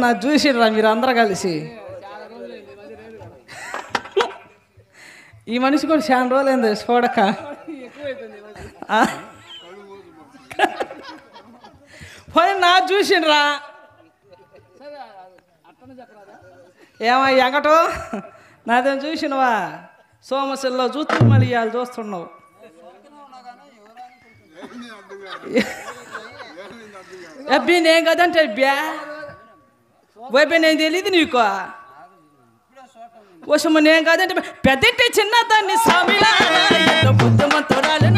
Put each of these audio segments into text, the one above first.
నా చూసిర్రా మీరు అందరూ కలిసి. ఈ మనిషి కూడా చాలా రోజులైంది చూడక. పోనీ నా చూసిండ్రా ఏమో ఎగటో నాదేం చూసినవా సోమశిల్లో చూస్తూ మళ్ళీ ఇవాళ చూస్తున్నావు. అబ్బి నేను కదంటే అబ్బా వైపు నేను తెలియదు నీకు. వశమ్మ నేను కాదంటే పెద్దంటే చిన్నదాన్ని స్వామిలా బుద్ధమంతురాలు.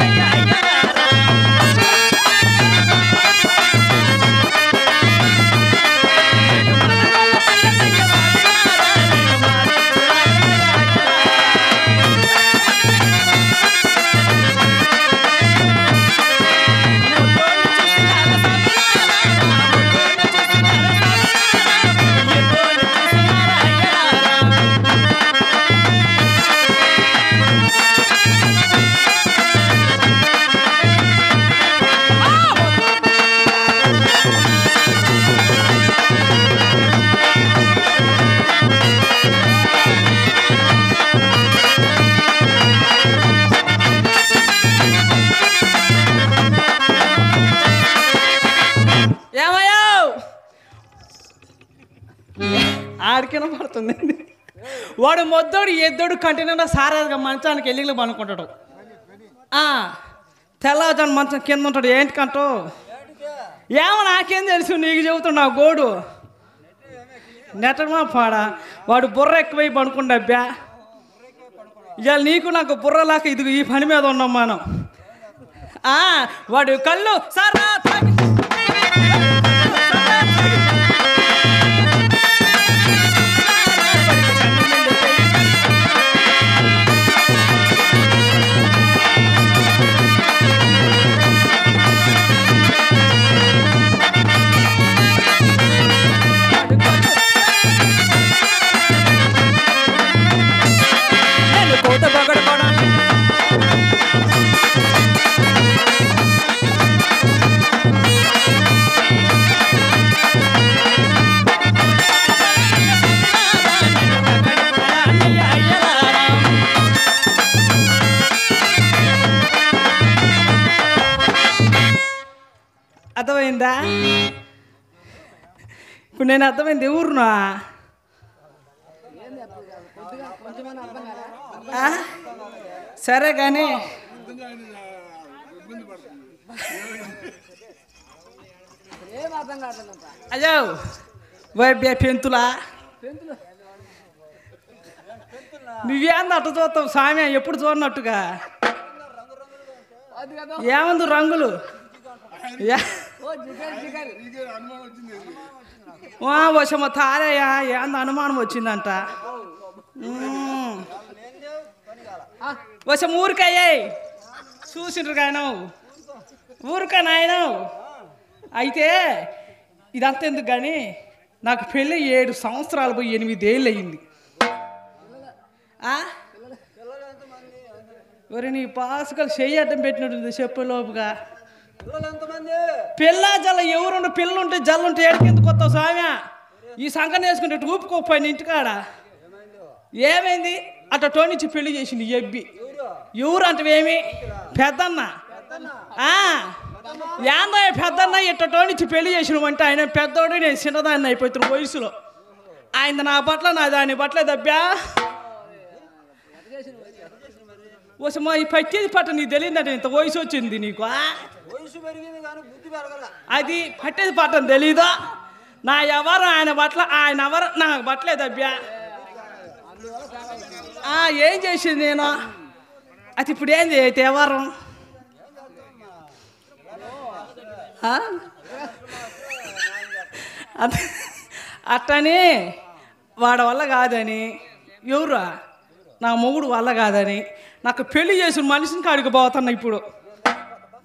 ఆడికిన పడుతుంది వాడు మొద్దోడు ఎద్దోడు కంటిన్యూగా సారాగా మంచానికి ఎల్లిళ్ళు పనుకుంటాడు. తెల్లజాను మంచం కింద ఉంటాడు. ఏంటికంటూ ఏమో నాకేం తెలుసు నీకు చెబుతున్నావు గోడు నెట్టమా పాడా. వాడు బుర్ర ఎక్కువై పనుకుండా అబ్బా. ఇవాళ నీకు నాకు బుర్రలాక ఇది ఈ పని మీద ఉన్నాం మనం. వాడు కళ్ళు సారా అర్థమైందా? ఇప్పుడు నేను అర్థమైంది ఊరునా సరే కానీ అయ్యో వైబ్యా పెంతులా నువ్వేంది అట్ట చూస్తావు సామి ఎప్పుడు చూడనట్టుగా. ఏమందు రంగులు వశమ తారయ్యా ఏంది అనుమానం వచ్చిందంట. వశం ఊరికయ్యాయి చూసిండ్రు కాయన ఊరికా నాయన. అయితే ఇదంతా ఎందుకు కానీ నాకు పెళ్ళి 7 సంవత్సరాలు పోయి 8 ఏళ్ళు అయ్యింది. ఒరి నీ పాసుకలు చెయ్యటం పెట్టినట్టుంది చెప్పలోపుగా. పిల్ల జల్ల ఎవరుండే పిల్లలు ఉంటే జల్లు ఉంటే ఏడికెందుకు కొత్త స్వామి ఈ సంకన వేసుకుంటే ఊపుకోపోయిన ఇంటికాడ. ఏమైంది అట్ట టోనిచ్చి పెళ్లి చేసింది ఎబ్బి. ఎవరు అంటే ఏమి పెద్దన్న ఏందో పెద్దన్న ఇట్ట టోనిచ్చి పెళ్లి చేసినవంటే ఆయన పెద్దోడు నేను చిన్నదాన్ని అయిపోతున్న వయసులో. ఆయన నా బట్ల నా దాని బట్లే దబ్బా. వసమా ఈ పట్టేది పట్ట నీకు తెలియదంటే ఇంత వయసు వచ్చింది నీకు. అది పట్టేది పట్టని తెలీదు. నా ఎవరు ఆయన బట్ల ఆయన ఎవరు నాకు బట్టలేదు అబ్బా. ఏం చేసింది నేను అది ఇప్పుడు ఏంది అయితే ఎవరు అట్టని వాడి వల్ల కాదని ఎవరు నా మొగుడు వల్ల కాదని నాకు పెళ్లి చేసిన మనిషిని కాడికి పోతున్నా. ఇప్పుడు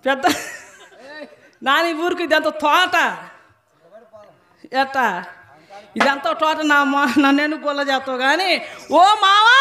పెద్ద నాని ఊరికి ఇదంతా తోట ఎట్టా ఇదంతా తోట నన్ను గొల్ల చేస్తావు కానీ ఓ మావా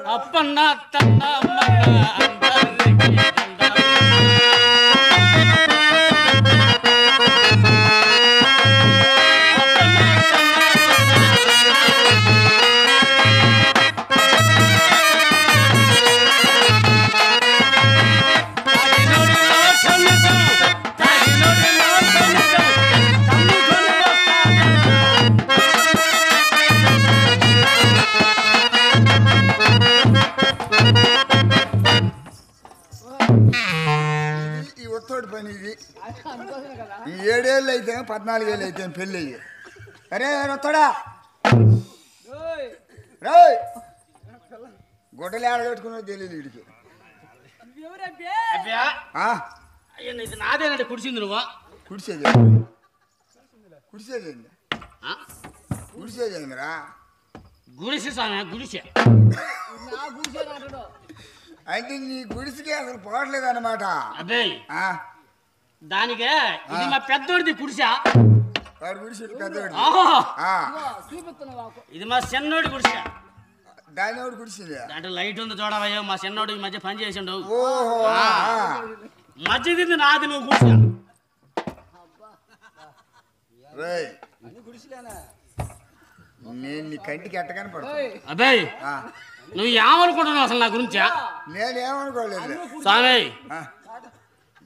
అప్పన్న తన్న ఈ 7 ఏళ్ళు అయితే 14 ఏళ్ళు అయితే పెళ్ళి అయ్యి అరే వస్తాడా రాయ్ గొడ్డలు ఆడగట్టుకున్నది తెలియదు వీడికి ఇది నాదేనండి కుడిసింది నువ్వు కుడిసేది కుడిసేది కుడిసేది రా గుడిసె స్వామి గుడిసె అంటే నీ గుడిసికి అసలు పోవట్లేదు అన్నమాట అదే దానికే ఇది మా పెద్దోడిది కుడిసా గుడిసి పెద్దోడి ఇది మా చిన్నోడి కుడిసా దాని గుడిసింది దాంట్లో లైట్ ఉంది చూడవయ్యో మా చిన్నోడు ఈ మధ్య పని చేసిండు ఓహో మధ్యది నాది నువ్వు కుడిసా నేను నీ కంటికి ఎట్టగానే పడతా అదే నువ్వు ఏమనుకుంటున్నావు అసలు నా గురించా నేనేమనుకోలేదు స్వామి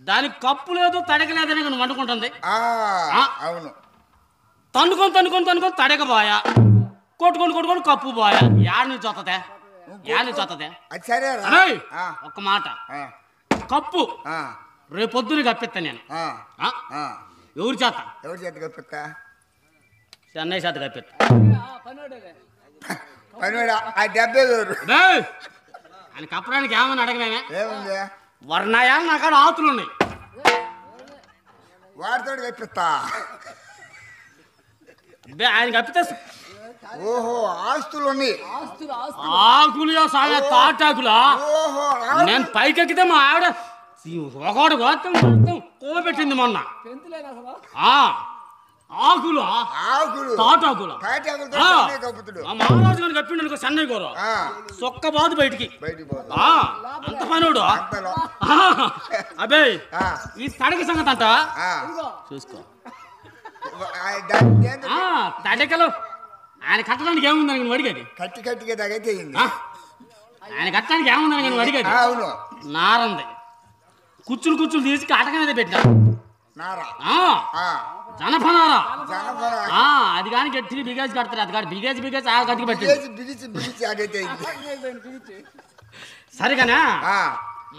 దానికి కప్పు లేదు తడక లేదని నువ్వు వండుకుంటుంది అవును తన్నుకొని తడకబోయా కొట్టుకొని కప్పు పోయా యాడ్ నుంచి వస్తుంది ఒక్క మాట కప్పు రేపొద్దున కప్పిస్తా నేను ఎవరి చేత కప్పిస్తా చెన్నై చేత కప్పిస్తా ఆయన కప్పడానికి ఏమని అడగమేమే వర్ణాయాలు నా కాడ ఆతులు ఉన్నాయి వాడితో కప్పిస్తా ఆయన కప్పితే ఓహో ఆస్తులు ఉన్నాయి ఆకులు సాగా తాటాకులా నేను పైకెక్కితే మా ఆవిడ ఒకటి గోత్తం కోపెట్టింది మొన్న ఆకులు తాటాకులు మహారాజు గారు కప్పిండు చెన్నై కూర సొక్క బాదు బయటికి అంత పనుడు అబ్బే ఈ తడక సంగతి అంట చూసుకో తడకలు ఆయన కట్టడానికి ఏముందని నేను అడిగేది కట్టిగా తగైతే ఆయన కట్టడానికి ఏముందని నేను అడిగేది నారంది కుచ్చులు తీసి అటక మీద పెట్టా జనపనారా అది కానీ గట్టి బిగేజ్ కడతారు అది కాదు బిగేజ్ ఆ గట్టికి పెట్టి సరిగానా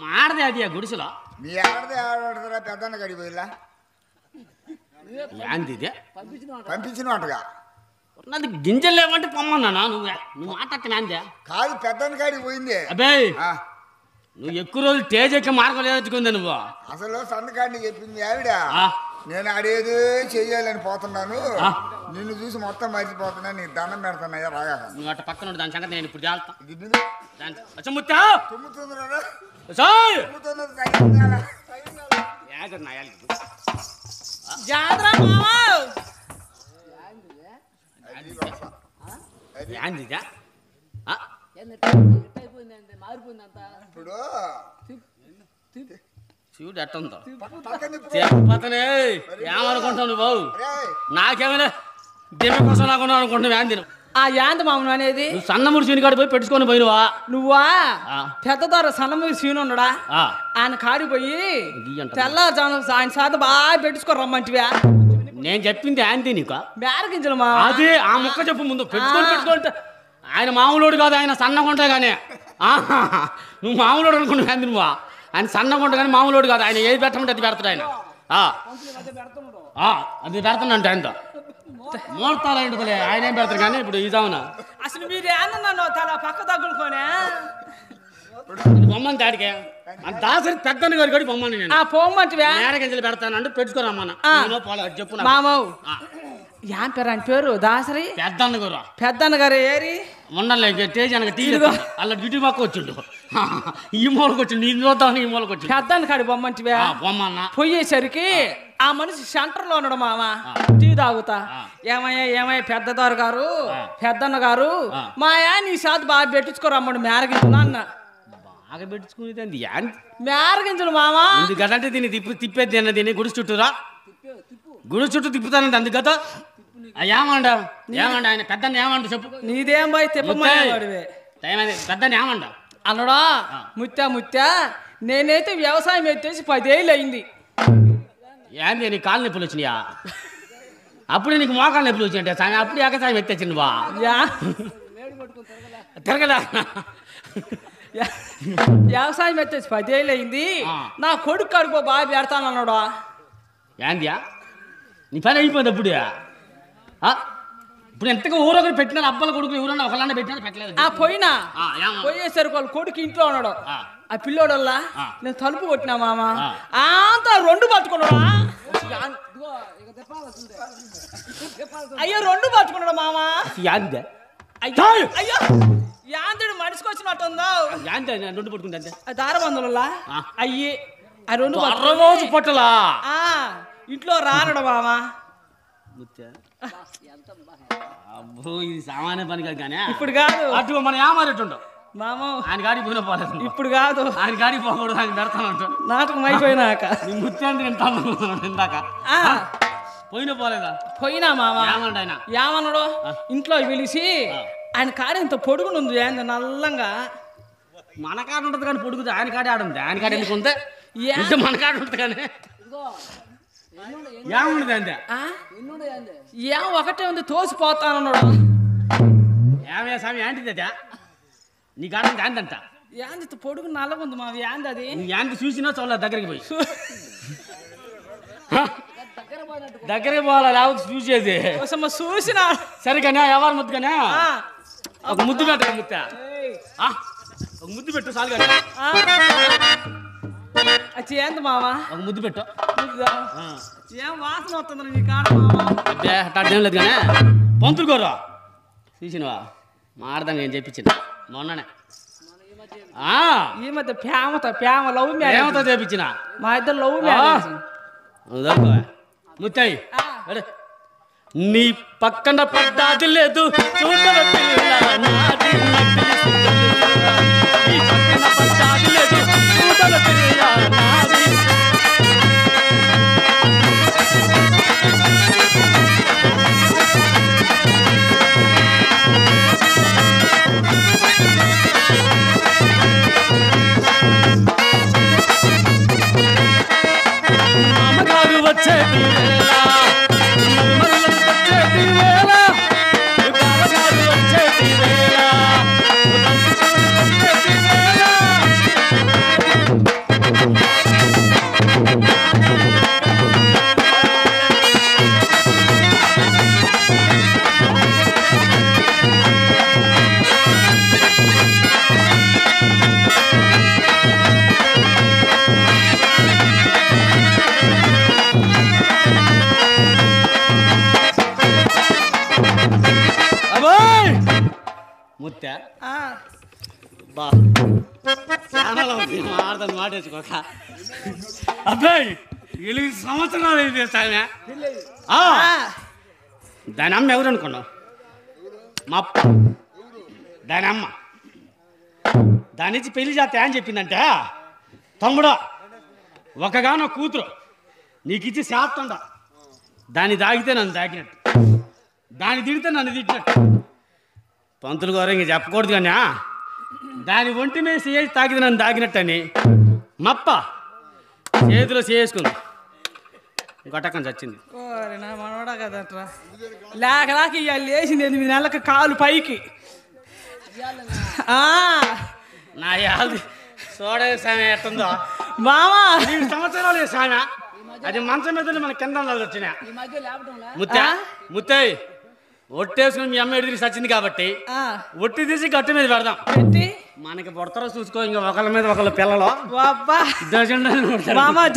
మాడదే అది ఆ గుడిసెలో మీ ఆడదే పెద్దన్న గడిపోయిలా ఏంది పంపించినట్టుగా నాది గింజలు లేవంటే పొమ్మన్నా నువ్వు మాట్లాడుతున్నా అందే కాదు పెద్దన్న కాడికి పోయింది అబ్బే నువ్వు ఎక్కువ రోజులు తేజ్ ఎక్కి మార్గం లేదట్టుకుంది నువ్వు అసలు సన్నకాడిని చెప్పింది ఆవిడ నేను అడేది చెయ్యాలని పోతున్నాను నిన్ను చూసి మొత్తం మర్చిపోతున్నా నీకు దండం పెడుతున్నాయా రాగా నువ్వు అట్ట పక్కన దాని సంగతి నేను ఇప్పుడు ఇప్పుడు చూడు ఎట్టుందో చెప్పతనే ఏమనుకుంటావు నువ్వు నాకేమైనా దిమ్మ కోసం లాగా అనుకుంటున్నావు యాంది ఆ యాంది మామూలు అనేది సన్నముడి సీని కాడి పోయి పెట్టుకొని పోయినవా నువ్వా పెద్ద ద్వారా సన్నముడి సీను ఉన్నాడా ఆయన కాడిపోయి తెల్లజాను ఆయన సాత బాగా పెట్టుకొని రమ్మంటివా నేను చెప్పింది యాంది నీకు బేరగించలు మా అదే ఆ ముక్క చెప్పు ముందు పెట్టుకుంటే ఆయన మామూలుడు కాదు ఆయన సన్నగా ఉంటాయి కానీ నువ్వు మామూలుడు అనుకున్నావు యాంది నువ్వు ఆయన సన్నగా ఉంటా కానీ మామూలుడు కాదు ఆయన ఏది పెట్టమంటే అది పెడతాడు ఆయన అది పెడతానంటే ఆయనతో మూర్తాలు ఏంటలే ఆయన ఏం పెడతారు కానీ ఇప్పుడు ఇదావునా అసలు మీరు ఏమన్నా తల పక్క తగ్గులుకోనే బొమ్మని దాడికే దాసరి పెద్దని గారి గడి బొమ్మని నేను పొమ్మంటివా నేరగింజలు పెడతానంటే పెట్టుకోరమ్మన్నా చెప్పు మామవు ఏం పేరు ఆయన పేరు దాసరి పెద్దన్న గారు పెద్దన్న గారు ఏరి ఉండలే తేజ్ అనక టీలో అలా డ్యూటీ పక్క వచ్చిండు ఈ మూలకు వచ్చిండు ఈ చూద్దామని ఈ మూలకు వచ్చిండు పెద్దన్న కాడి బొమ్మంటివే బొమ్మన్న పోయేసరికి ఆ మనిషి సెంటర్లో ఉన్నాడు మామ టీ తాగుతా ఏమయ్యా పెద్దదారు గారు పెద్దన్న గారు మాయా నీ సాత్ బాగా పెట్టించుకోరమ్మడు మేరగించులు అన్న బాగా పెట్టించుకునేది మేరగించులు మామ ఎందుకంటే దీన్ని తిప్పేది తిన్న దీన్ని గుడి చుట్టూరా గుడి చుట్టూ తిప్పుతానండి అందుకతో ఏమండ ఆయన పెద్ద ఏమంట చెప్పు నీదేం బాయ్ తిప్పమనేవాడివే పెద్ద ఏమండ అన్నడా ముత్యా నేనైతే వ్యవసాయం ఎత్తేసి 10 ఏళ్ళు అయింది. ఏంది నీ కాలు నొప్పులు వచ్చినాయా? అప్పుడే నీకు మోకాలు నొప్పులు వచ్చినట్టే అప్పుడు ఏకసాయం ఎత్తేసింది బా తిరగదా వ్యవసాయం ఎత్తేసి 10 ఏళ్ళు అయింది. నా కొడుకు కడుపు బాగా పెడతాను అన్నాడా. ఏందియా నీ పని అయిపోయింది అప్పుడు ఇప్పుడు ఎంతగా ఊరొకరు పెట్టినారు అబ్బాల కొడుకు ఎవరన్నా ఒకళ్ళన్నా పెట్టినా పెట్టలేదు. పోయేసరికి వాళ్ళ కొడుకు ఇంట్లో ఉన్నాడు. ఆ పిల్లోడల్లా నేను తలుపు కొట్టినా మామ అంతా 2 పట్టుకున్నాడా. అయ్యో 2 పట్టుకున్నాడు మామ. అయ్యో యాంతుడు మనిషికి వచ్చినట్టుందో 2 పట్టుకుంటే దారబందులా అయ్యి ఆ 2 రోజు పట్టలా ఇంట్లో రానడు మామ. అబ్బో ఇది సామాన్య పని కాదు కానీ ఇప్పుడు కాదు అటు మనం ఏమారేటుండవు మామ. ఆయన గాడికి పోయినా పోలేదు. ఇప్పుడు కాదు ఆయన గాడికి పోకూడదు ఆయన పెడతానంటు నాటకం అయిపోయినాక నీ ముత్యాన్ని తింటాను ఇందాక పోయినా పోలేదా? పోయినా మామ. ఏమన్నాడు ఆయన? ఏమన్నాడు ఇంట్లో పిలిచి ఆయన కాడ ఇంత పొడుగునుంది ఏంది నల్లంగా. మన కాడ ఉంటుంది కానీ పొడుగుతుంది ఆయన కాడే ఆడుంది. ఆయన కాడ ఎందుకు ఉంది మన కాడ ఉంటుంది కానీ ఏముండదు అంతే ఏం ఒకటే ఉంది తోసిపోతానన్నాడు. ఏమయ్యా స్వామి ఏంటిది అదే నీ కాడ ఏంటంట ఏంది పొడుగు నల్లగా ఉంది మా ఏంది అది నీ ఏంటి చూసినా చూడలేదు దగ్గరికి పోయి దగ్గరికి పోవాలా లేకపోతే చూసేది చూసినా సరే కానీ ఎవరు ముద్దు కానీ ఒక ముద్దు పెట్ట ముత్త ఒక ముద్దు పెట్టు చాలు కానీ అది ఏంది మావా ఒక ముద్దు పెట్టు. ఏం వాసన వస్తుంది నీ కాడ మావా. అట్టేం లేదు కానీ పంతులు కోరు చూసినవా మాడదాం ఏం చెప్పించింది మొన్ననే ఈ మధ్య ప్రేమ లవ్ మ్యారేజ్తో చేపించిన మా ఇద్దరు లవ్ మ్యారేజ్. ముత్తాయి నీ పక్కన పడ్డాది లేదు చూడవద్దు వచ్చేది ముత్త ఆడదాన్ని మాటేసుకోక అబ్బాయి 8 సంవత్సరాలు అయితే దాని అమ్మ ఎవరు అనుకున్నావు? మా దాని అమ్మ దాని నుంచి పెళ్లి చేస్తే అని చెప్పిందంటే తమ్ముడు ఒకగానో కూతురు నీకు ఇచ్చి శాస్త్రండ దాన్ని తాగితే నన్ను తాకినట్టు దాన్ని తిడితే నన్ను తిట్టినట్టు. పంతులు గారు ఇంక చెప్పకూడదు కానీ దాని ఒంటి మీద చేసి తాకితే నన్ను తాగినట్టని మప్ప చేతిలో చేసుకుంది గొట్టకం చచ్చింది. నా మనవడా కదట్రా లేక ఇవాళ లేచింది 8 నెలలకు కాలు పైకి. నా యాది చూడే సామె ఎట్టుందో మామా 8 సంవత్సరాలు సామె అది మంచం మీద మన కింద వచ్చినా ముత్తయ్య ఒట్టేసుకుని మీ అమ్మ ఎడిదిరి సచ్చింది కాబట్టి ఒట్టి తీసి గట్టు మీద పెడదాం. మనకి పొడతారో చూసుకో ఇంకా ఒకళ్ళ మీద ఒకళ్ళ పిల్లలు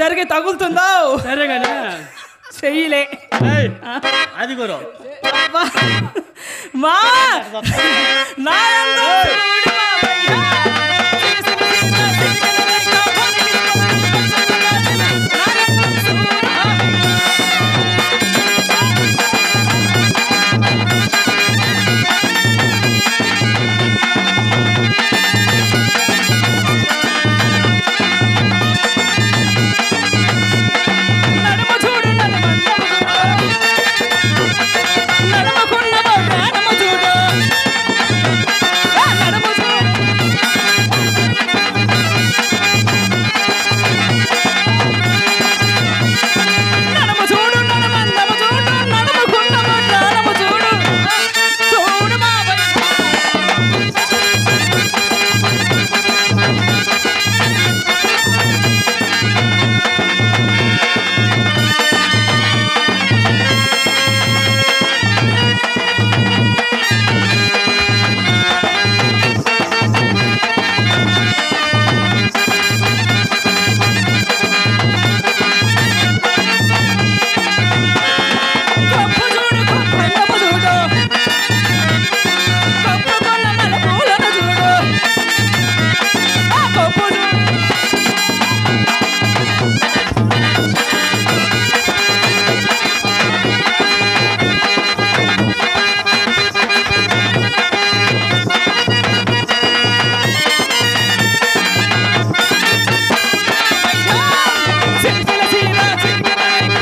జరిగి తగులుతుందో సరే కానీ చెయ్యలే అది గురు అబ్బా. మా నాయందు చూడు మావయ్య. నడుమ చూడు నడుమకున్న నడుమ చూడు నడుమ చూడు నడుమ చూడు నడుమందమ చూడు నడుమకున్న నడుమ చూడు చూడు మావయ్య. కప్పు చూడు కప్పన్నమ చూడు కప్పు కొన్న నలుపులను చూడు ఆ కప్పు చూడు చిటికెల చీర చిటికెల రేఖ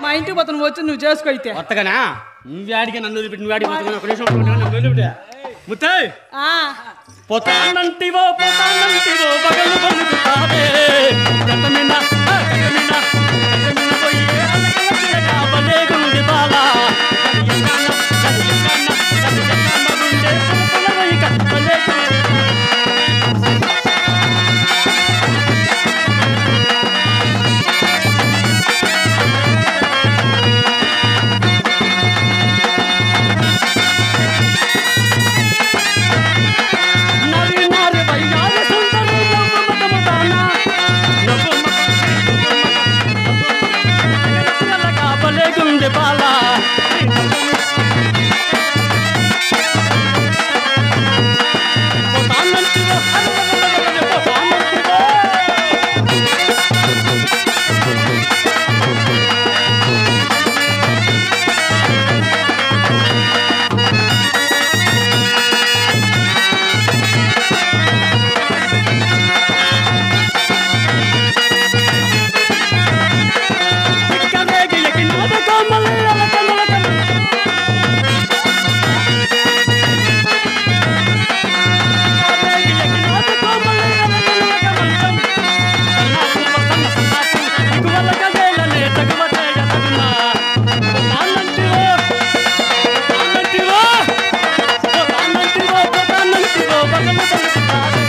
మా ఇంటికి పోతాను వచ్చి నువ్వు చేసుకో అయితే కొత్తగానా నువ్వు ఆడికి నన్ను వదిలిపెట్టి నువ్వు ఆడికి పోతున్నావు. ఒక నిమిషం ఉండు, నన్ను వదిలిపెట్టు. ముత్తయ్ ఆ, పోతానంటివో పగలు పలుకుతావే గతమిన గతమిన గతమిన పోయి అలకలచిలక బలేగుంది బాలా గడియకాన గుండె పులపులవైక బలేగుంది. నరి నరి వయ్యారి సుందరి నవ్వు మతముతానా నవ్వు మతముతానా బలేగుంది బాలా పోతానంటివో పోతానంటివో చిక్కరేగి ఎక్కినాద కోమలి అలకలకల చిక్కరేగి ఎక్కినాద కోమలి అలకలకల సన్నాసి వసన్న సన్నాసి దిగువల గదేలనే తగువతేయ తగునా పోతానంటివో పోతానంటివో పోతానంటివో పగలు పలుకుతావే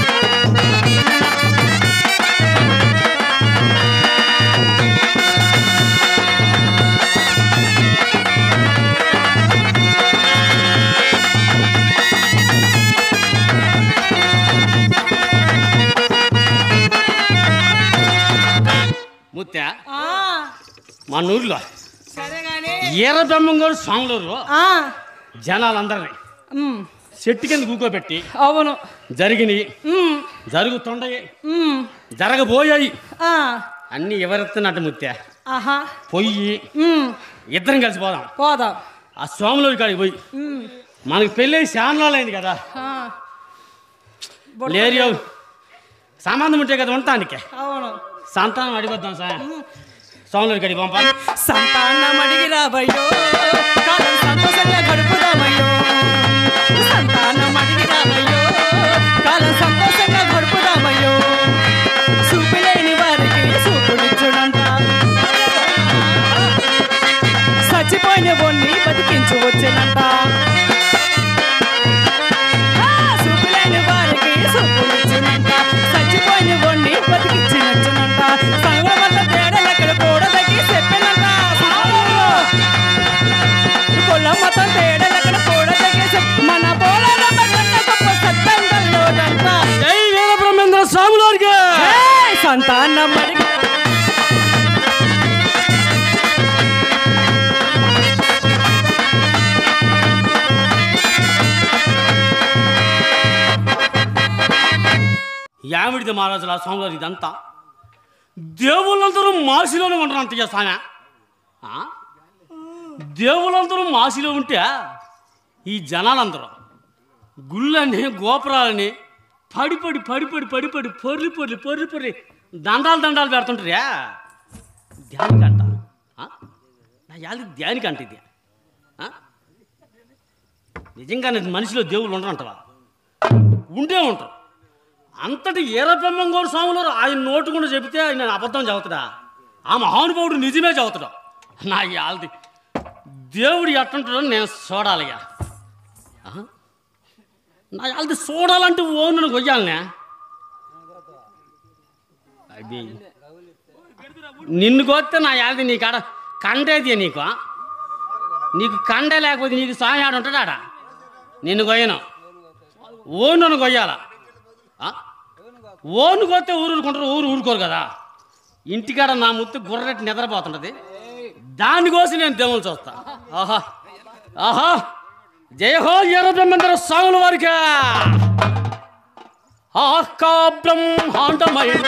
ముత్య ఆ, మన ఊర్లో సరే గాని ఈర బ్రహ్మంగారు స్వాములూరు ఆ, జనాలందరినీ ఉమ్, చెట్టు కింద కూకోబెట్టి అవును జరిగినాయి ఉమ్, జరుగుతుండయి ఉమ్, జరగబోయాయి ఆ, అన్నీ ఎవరెత్తున్నట్టు ముత్య ఆహా పొయ్యి ఉమ్, ఇద్దరం కలిసి పోదాం పోదాం ఆ స్వాములూరి కాడికి పోయి ఉమ్, మనకి పెళ్ళి శానాలైంది కదా ఆ, బుడత లేరియో సంబంధం ఉంటే కదా ఉంటానికి అవును సంతానం అడిగొద్దాం సార్ స్వాములూరి కాడికి పంప సంతానం అడిగి రాబయ్యో కాలం సంతోషంగా గడుపుదామయ్యో సంతానం అడిగి రాబయ్యో కాలం సంతోషంగా గడుపుదామయ్యో చూపులేని వారికి చూపునిచ్చుడంట చచ్చిపోయిన బొన్ని బతికించు వచ్చేనంట చూపులేని వారికి చూపునిచ్చునంట చచ్చిపోయిన బొన్ని బతికించినచ్చునంట సంగమల్ల ఏమిడిది మహారాజుల స్వామివారు ఇదంతా? దేవుళ్ళందరూ మాసిలోనే ఉంటారు అంత చేస్తానా? దేవుళ్ళందరూ మాసిలో ఉంటే ఈ జనాలందరూ గుళ్ళని గోపురాలని పడిపడి పొర్రి దండాలు పెడుతుంటారా? ధ్యానికంట నా యాది ధ్యానికంట ఇది. నిజంగానే మనిషిలో దేవుళ్ళు ఉండరంటవా? ఉండే ఉంటారు. అంతటి ఈరబ్రహ్మంగౌడ స్వాములు ఆయన నోటు కూడా చెబితే ఆయన అబద్ధం చదువుతాడా? ఆ మహానుభావుడు నిజమే చదువుతాడు. నా యాల్ది దేవుడు ఎట్టుంటాడో నేను చూడాలయ్యా. నా యాల్ది చూడాలంటే ఓను కొయ్యాలనే. అది నిన్ను కొత్తే నా యాల్ది నీ కాడ కండేది నీకు కండే లేకపోతే నీకు స్వామి ఆడ ఉంటాడు ఆడ. నిన్ను కొయ్యను, ఓను కొయ్యాల. ఓను కొత్తే ఊరుకుంటారు, ఊరుకోరు కదా. ఇంటికాడ నా ముత్తు గుర్రెట్టి నిద్రపోతుంటది. దానికోసం నేను దేవుని చూస్తా. ఆహా జయ హో ఈరబ్రహ్మేంద్ర స్వాముల వారికి. ఆహా బ్రహ్మాండమైన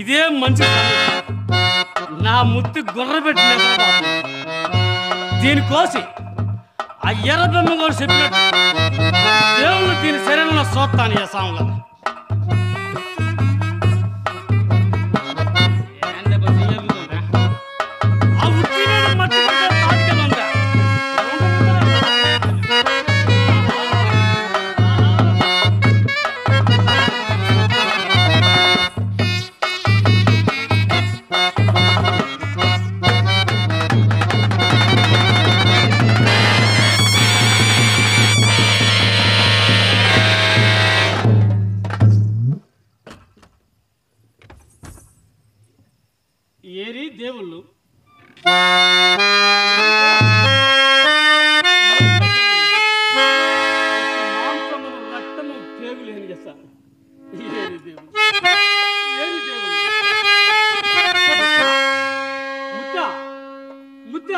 ఇదే మంచి నా ముత్తు గుర్రబెట్టిన దీనికోసి ఆ ఈరబ్రహ్మ గారు చెప్పినట్టు దేవుడు దీని శరీరంలో చూస్తాను ఈ సాంలో. ఏరి దేవుళ్ళు మాంసము రక్తము పేగులు ఏం చేస్తారు? ఏరి దేవుడు ముద్ద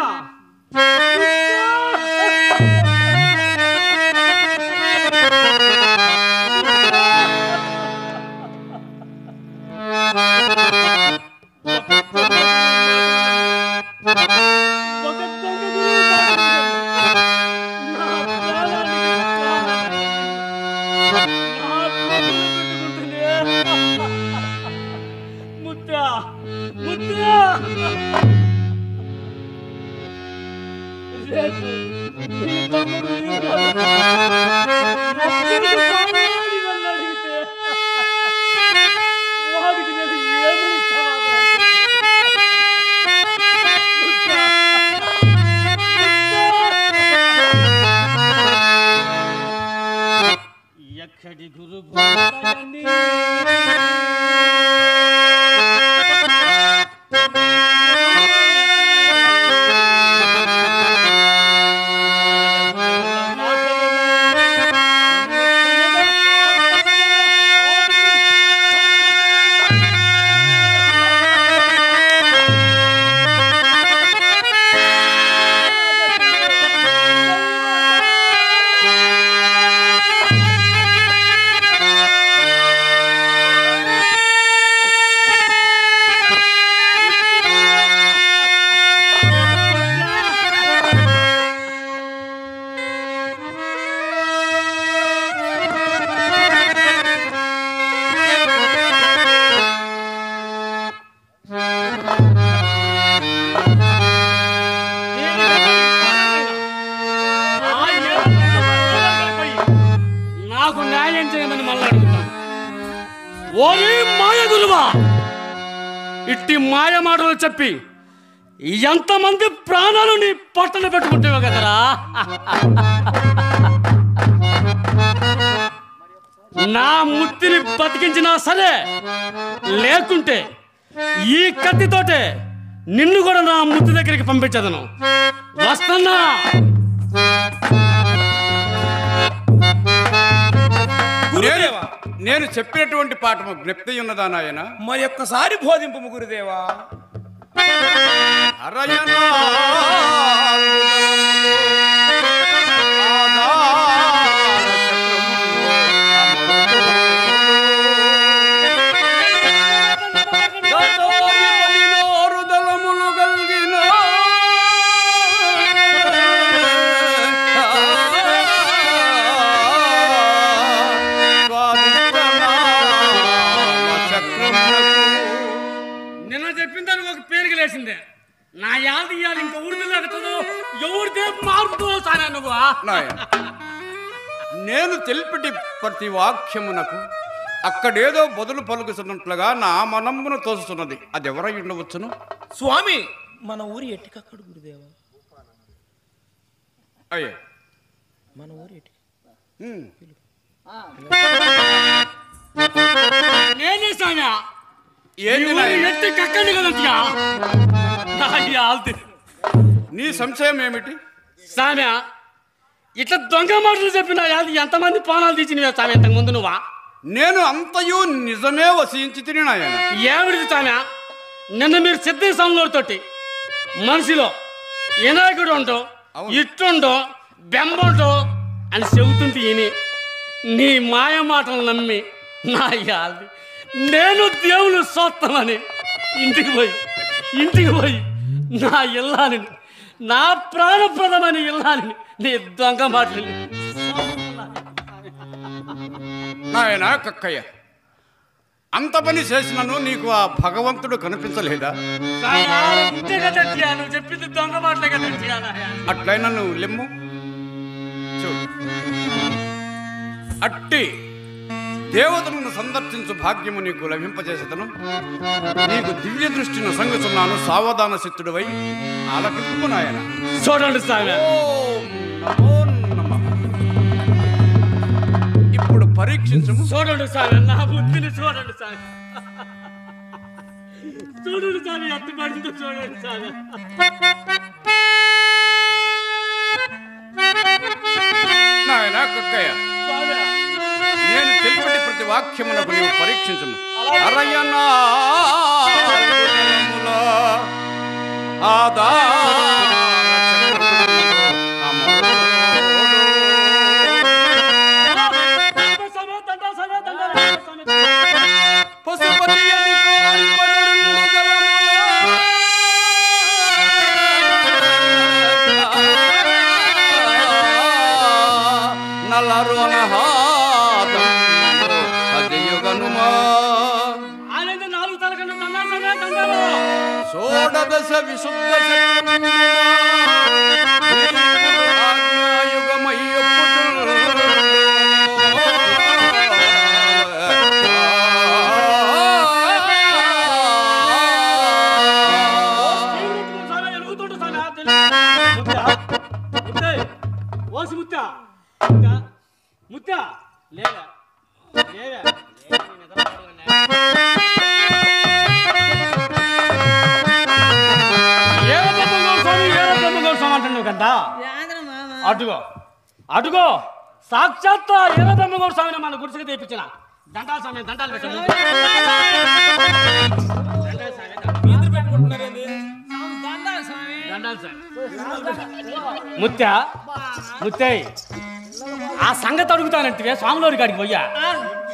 ఎక్కడి గురు ఓరి మాయ గురువా, ఇట్టి మాయ మాటలు చెప్పి ఎంతమంది ప్రాణాలు నీ పట్టణ పెట్టుకుంటేవో కదరా. నా ముత్తిని బతికించినా సరే, లేకుంటే ఈ కత్తితోటే నిన్ను కూడా నా ముత్తి దగ్గరికి పంపించదను. వస్తున్నా. నేను చెప్పినటువంటి పాఠము జ్ఞప్తి ఉన్నదా నాయన? మరి ఒక్కసారి బోధింపు గురుదేవా. నా యాది ఇయ్యాలి, ఇంకా ఊరిలో ఎవరిదే మార్పు సానా నువ్వు. నేను తెలిపిటి ప్రతి వాక్యమునకు అక్కడేదో బదులు పలుకుతున్నట్లుగా నా మనమ్మును తోస్తున్నది. అది ఎవరై ఉండవచ్చును? స్వామి, మన ఊరి ఎట్టికక్కడు గురుదేవా. అయ్యే మన ఊరి ఎట్టి నేనే సానా. ఏంటి కక్కండి కదా. నీ సంశయం ఏమిటి సామ్య? ఇట్లా దొంగ మాటలు చెప్పినా ఎంతమంది ప్రాణాలు తీసినవే సామ్య ఇంతకు ముందు నువ్వా? నేను అంతయు నిజమే వసించి తిని నాయన. ఏమిటి సామ్య? నిన్న మీరు సిద్ధి సంలోతోటి మనిషిలో వినాయకుడు ఉండో, ఇట్టుండో, బెంబండో అని చెబుతుంటే విని నీ మాయ మాటలు నమ్మి నా యాది నేను దేవుడు సొత్తమని ఇంటికి పోయి నా ఇల్లాని, నా ప్రాణప్రదమని ఇల్లాని నీ దొంగ మాటలు. నాయన కక్కయ్య, అంత పని చేసినను నీకు ఆ భగవంతుడు కనిపించలేదా? నువ్వు చెప్పింది దొంగ మాటలే కదా. అట్లయినా నువ్వు లెమ్ము చూడు. అట్టి దేవతలను సందర్శించు భాగ్యము నీకు లభింపజేసేదను. నీకు దివ్య దృష్టిని సంగుతున్నాను. సావధాన సిద్ధుడివై ఆలకింపు నాయన. చూడండి సామె. ఇప్పుడు పరీక్షించము. చూడండి సామె, నా బుద్ధిని చూడండి సామె. చూడండి సామె, ఎంత పడిందో చూడండి సామె. నాయన కక్కయ్య, నేను తెలిపటి ప్రతి వాక్యమునకు నీవు పరీక్షించము. అరయనా పశుపతి నల్లరోన షోడదశ విశుద్ధ ముత్త లేదా అటుగో అటుగో సాక్షాత్ ఏదో బ్రహ్మగౌడ స్వామిని మన గుడిసెకి తెప్పించిన దండాల స్వామి దండాలు పెట్టాను. ముత్య ముత్తయ్య ఆ సంగతి అడుగుతానంటే స్వామిలోని కాడికి పోయా.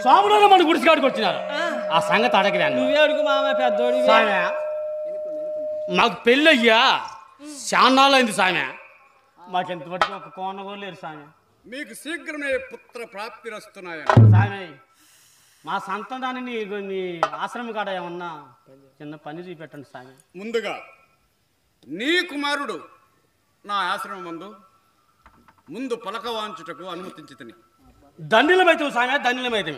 స్వామిలో మన గుడిసి కాడికి వచ్చినారు. ఆ సంగతి అడగలే. నువ్వే అడుగు మామ, పెద్దోడి. మాకు పెళ్ళయ్యా చాన్నాళ్ళైంది సామె. మాకెంత మటుకు ఒక కోన కూడా లేరు సామె. మీకు శీఘ్రమే పుత్ర ప్రాప్తి వస్తున్నాయి సామె. మా సంతానాన్ని నీ ఆశ్రమం కాడ ఏమన్నా చిన్న పని చూపెట్టండి సామె. ముందుగా నీ కుమారుడు నా ఆశ్రమం ముందు పలకవాంచుటకు అనుమతించితిని. దండిలమైతే సామె, దండిలమైతే